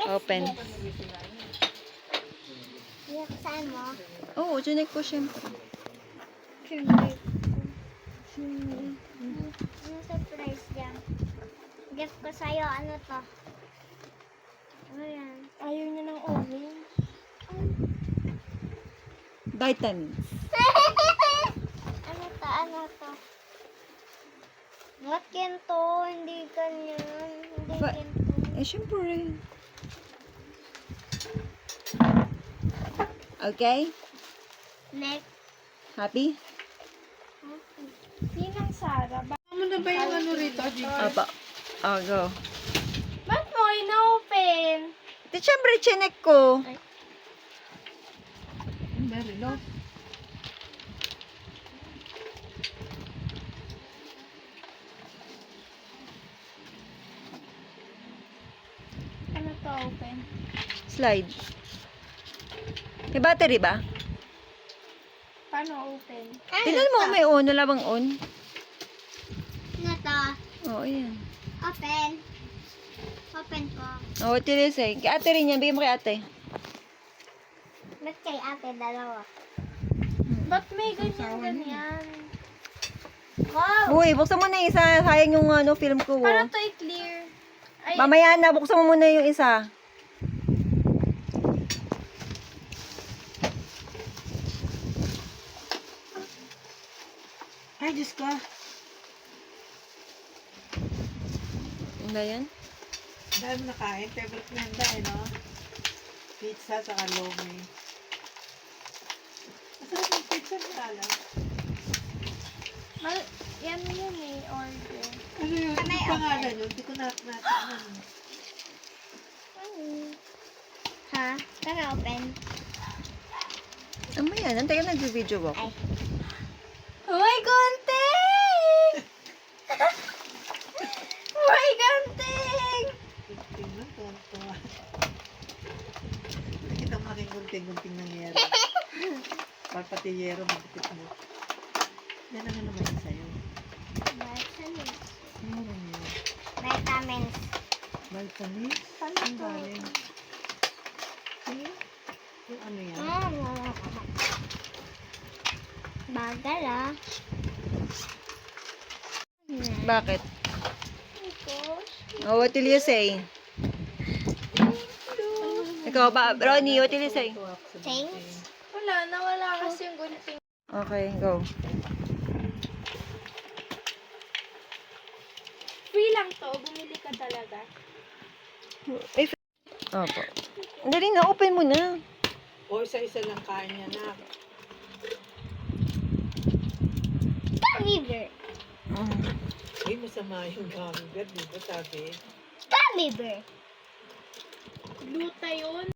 Open. Buksan mo. Oo, chinek ko syempre. Ano surprise dyan? Gift ko sa'yo. Ano to? Ano yan? Ayaw niya ng orange. Vitamins. Ano to? Ano to? What to? Hindi ganyan. Hindi Ba- ganito. Eh, syempre. Okay? Next. Happy? Sinang Sara? Ano na ba yung ano rito? Opo. Oh, go. Ba't mo ina-open? Di syempre, chinek ko. Very low. Ano to open? Slide. May battery ba? Paano open? Tingnan mo, may on. Wala bang on? Ano to? Oo, yan. Open. Open ko. Oo, tilisay. Kay ate rin yan. Bigyan mo kay ate. Ba't kay ate dalawa? Ba't may ganyan? Wow! Uy, buksan mo na yung isa. Sayang yung film ko. Para Oh. to i-clear. Ay, Mamaya na, buksan mo muna yung isa. Ay, Diyos ko. Ano ba yan? Dahil mo nakain. Favorite mo yan ba, no? Pizza sa lomi. Masarap yung pizza na alam. yan yun eh, order. Ano yun? Ano yung pangalan yun? Hindi ko natin. Ha? Saan open? Ano yan? Antay ka nag-video ako. Ay. Uy, gunting! Uy, gunting! Gunting lang. Tuwa. Kita mo aking gunting ng yero. Pati yero, magpit mo. Yan ano naman yun sa'yo. Vitamins. Meron yun. Vitamins. Vitamins? Ano Ang to? galing. See? Yung ano yan? Bagal ah. Bakit? Oh, what will you say? Ikaw ba, Ronnie, what will you say? Thanks. Wala, nawala kasi yung gunting. Okay, go. Free lang to, bumili ka talaga. Opo. Dali na, open mo na. O isa-isa lang kain niya na. Gummy bear. Ay, masama yung gummy bear, di ba sabi? Gummy bear. Gluta yun.